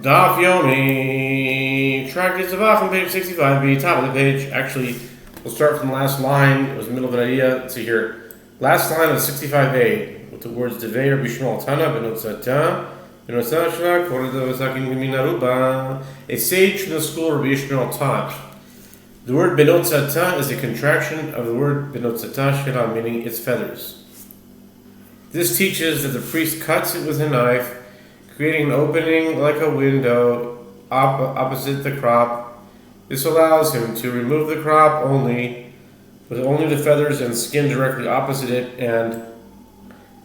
Daf Yomi, track is Zevachim, page 65b, top of the page. Actually, we'll start from the last line. It was the middle of an idea. Let's see here. Last line of 65a, with the words Devei Rabbi Shmuel Tana, Benotzata, Benotzata, Korada Vasakin Minaruba. A sage from the school of Rabbi Shmuel taught. The word Benotzata is a contraction of the word Benotzata Shira, meaning its feathers. This teaches that the priest cuts it with a knife, creating an opening like a window opposite the crop. This allows him to remove the crop with only the feathers and skin directly opposite it, and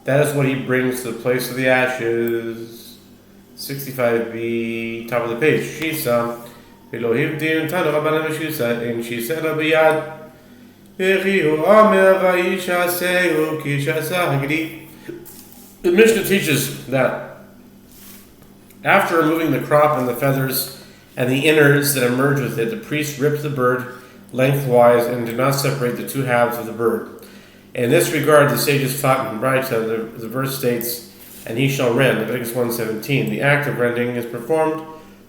that is what he brings to the place of the ashes. 65b, top of the page. Shisa, Elohim din tanu rabbanan shisa, and shisa biyad. Vechihu amer vayisha sehu kishasa hagdi. The Mishnah teaches that after removing the crop and the feathers and the innards that emerge with it, the priest rips the bird lengthwise and do not separate the two halves of the bird. In this regard, the sages taught in Braita, the verse states, "And he shall rend," Leviticus 1:17. The act of rending is performed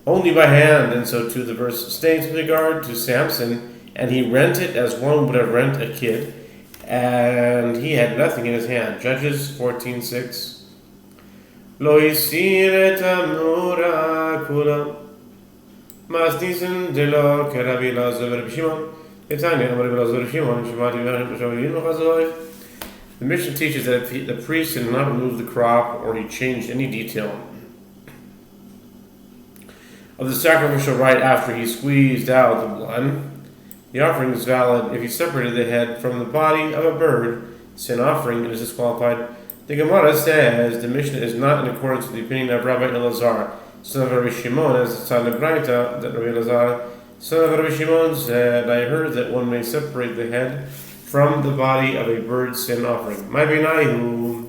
only by hand, and so too the verse states with regard to Samson, "And he rent it as one would have rent a kid, and he had nothing in his hand." Judges 14:6. Lo yisir et amura kula masnisen de lo kerabi Lazar Rabbi Shimon etanya Rabbi Lazar Rabbi Shimon shemati v'shavim v'chazoy. The Mishnah teaches that if the priest did not remove the crop or he changed any detail of the sacrificial rite after he squeezed out the blood, the offering is valid. If he separated the head from the body of a bird, sin offering, it is disqualified. The Gemara says the Mishnah is not in accordance with the opinion of Rabbi Elazar, son of Rabbi Shimon, as it's on the Braita that Rabbi Elazar, son of Rabbi Shimon, said, "I heard that one may separate the head from the body of a bird sin offering." My benayu,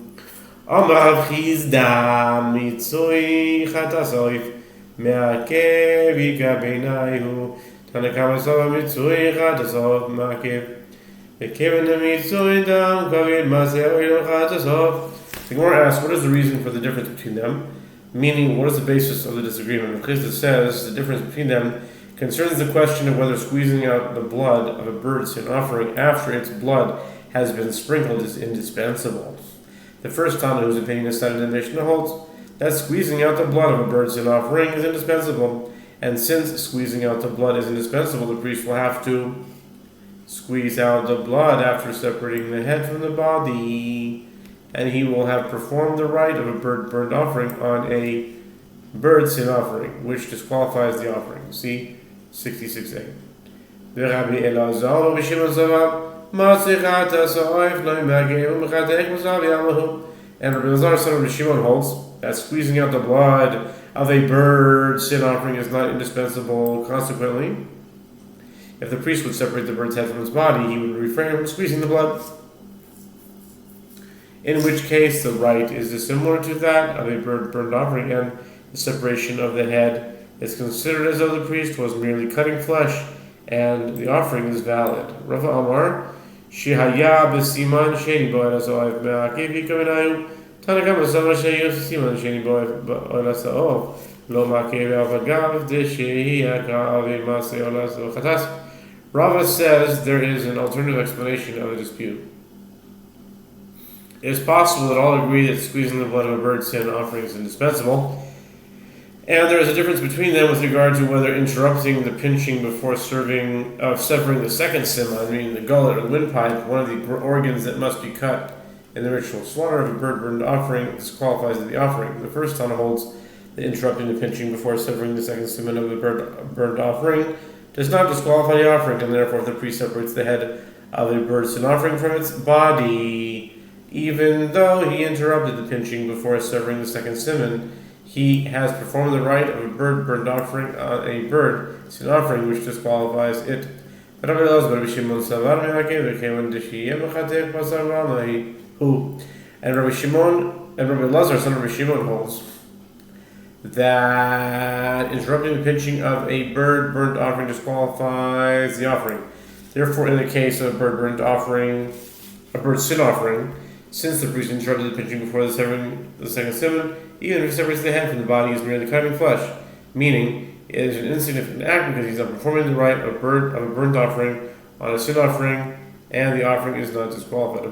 Amav chizda mitzui chatasoif me'akev ika benayu tanakama sova mitzui chatasoif me'akev. The Gemara asks, what is the reason for the difference between them? Meaning, what is the basis of the disagreement? Chadash says the difference between them concerns the question of whether squeezing out the blood of a bird sin offering after its blood has been sprinkled is indispensable. The first Tana, whose opinion is cited in the Mishnah, holds that squeezing out the blood of a bird sin offering is indispensable, and since squeezing out the blood is indispensable, the priest will have to squeeze out the blood after separating the head from the body, and he will have performed the rite of a bird burnt offering on a bird sin offering, which disqualifies the offering. See 66a. And Rabbi Elazar, son of Rabbi Shimon, holds that squeezing out the blood of a bird sin offering is not indispensable. Consequently, if the priest would separate the bird's head from its body, he would refrain from squeezing the blood, in which case the rite is dissimilar to that of a bird burnt offering, and the separation of the head is considered as though the priest was merely cutting flesh, and the offering is valid. Rafa Amar, Shihaya b'siman sheni bo elasoav me'akev hikaminayu tanakam b'sama sheyu siman sheni bo elasoav lo ma'akev avagav d'shehiyah ka'avi ma'aseh olaso chatas. Rava says there is an alternative explanation of the dispute. It is possible that all agree that squeezing the blood of a bird sin offering is indispensable, and there is a difference between them with regard to whether interrupting the pinching before severing the second simon, meaning the gullet or the windpipe, one of the organs that must be cut in the ritual slaughter of a bird burned offering, disqualifies the offering. The first Tana holds that interrupting the pinching before severing the second simon of the burned offering does not disqualify the offering, and therefore if the priest separates the head of a bird sin offering from its body, even though he interrupted the pinching before severing the second simon, he has performed the rite of a bird burned offering on a bird sin offering, which disqualifies it. And Rabbi Shimon and Rabbi Elazar, son of Rabbi Shimon, holds that interrupting the pinching of a bird burnt offering disqualifies the offering. Therefore, in the case of a bird sin offering, since the priest interrupted the pinching before the second simon, even if he separates the head from the body, he is merely cutting flesh, meaning it is an insignificant act because he's not performing the rite of a burnt offering on a sin offering, and the offering is not disqualified.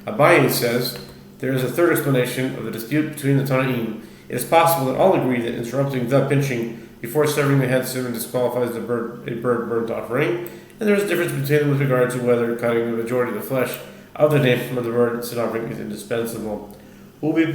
Abaye says there is a third explanation of the dispute between the Tanaim. It is possible that all agree that interrupting the pinching before severing the head semen disqualifies a bird burnt offering, and there is a difference between them with regard to whether cutting the majority of the flesh of the nape of the bird sin offering is indispensable. Rabbi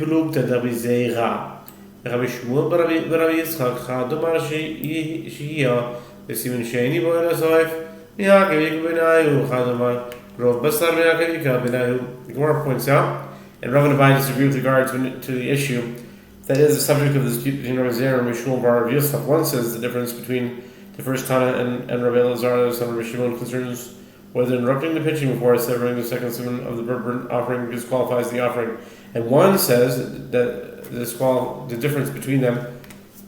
Shmuel Rabbi Yitzchak Domar Shehiyah V'simin Sheini Bo'el HaSoif Mi'akev B'nayu Chadomar Rov Basar Mi'akev B'nayu. The Gemara points out, and Rav and Abai disagree with regard to the issue that is the subject of the dispute between Rabbi Zer and Rabbi Shmuel bar Rabbi Yitzchak. One says the difference between the first Tana and Rabbi Elazar, the son of Rabbi Shimon, concerns whether interrupting the pitching before severing the second semen of the burnt offering disqualifies the offering. And one says that the difference between them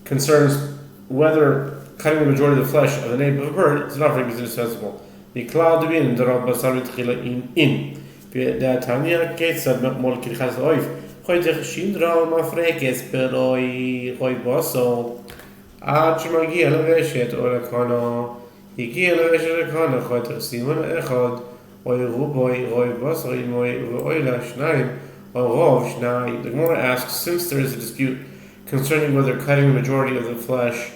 concerns whether cutting the majority of the flesh of the nape of a bird is an offering is indispensable. The cloud to be in the Rav Basar Mitchila in. The Tanya Ketzad Mol Kirchas Oif. Heute Shindra Mafrekes Peroi Hoi Boso. Ad Shmagia Leveshet Orakana. Hikia Leveshet Orakana. Heute Simon Echad. Oi Ruboi Hoi Boso Imoi Oila Shnaim. The Gemara asks, since there is a dispute concerning whether cutting the majority of the flesh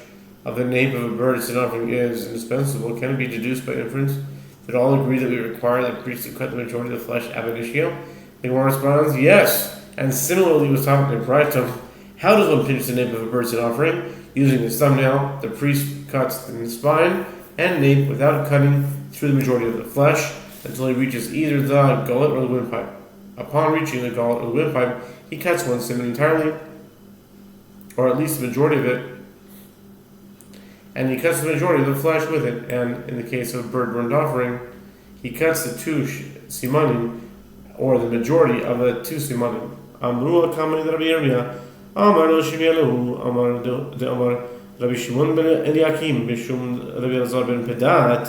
of the nape of a bird as an offering is indispensable, can it be deduced by inference that all agree that we require the priest to cut the majority of the flesh ab initio? The Gemara responds, yes. And similarly was taught in Brighton, how does one pinch the nape of a bird as an offering? Using his thumbnail, the priest cuts the spine and nape without cutting through the majority of the flesh until he reaches either the gullet or the windpipe. Upon reaching the gullet or the windpipe, he cuts one semen entirely, or at least the majority of it, and he cuts the majority of the flesh with it. And in the case of a bird burnt offering, he cuts the two simanim, or the majority of the two simanim. Amru al-Kamani Rabbi Yirmiyah, Amar lo Shemiyalahu, Amar de Amar Rabbi Shimon ben Eliakim, Bishum Rabbi Elazar ben Pedat,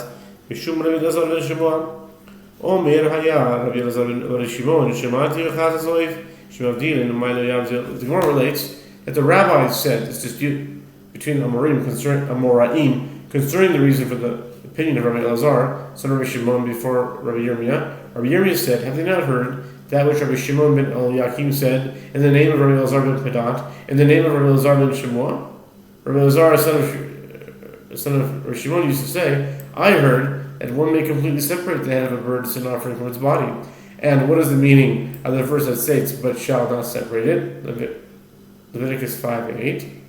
Bishum Rabbi Elazar ben Shimon. Omer Haya Rabbi Elazar ben Shimon, Shemati Chazas Oif, Shemavdilin, Mailo Yamzil. The Gemara relates that the rabbis said this dispute between Amoraim concerning the reason for the opinion of Rabbi Elazar, son of Rabbi Shimon, before Rabbi Yirmiyah. Rabbi Yirmiyah said, have they not heard that which Rabbi Shimon ben Eliakim said in the name of Rabbi Elazar ben Pedat, in the name of Rabbi Elazar ben Shimon? Rabbi Elazar, son of Rabbi Shimon, used to say, I heard that one may completely separate the head of a bird as an offering from its body. And what is the meaning of the verse that states, but shall not separate it? Leviticus 5:8.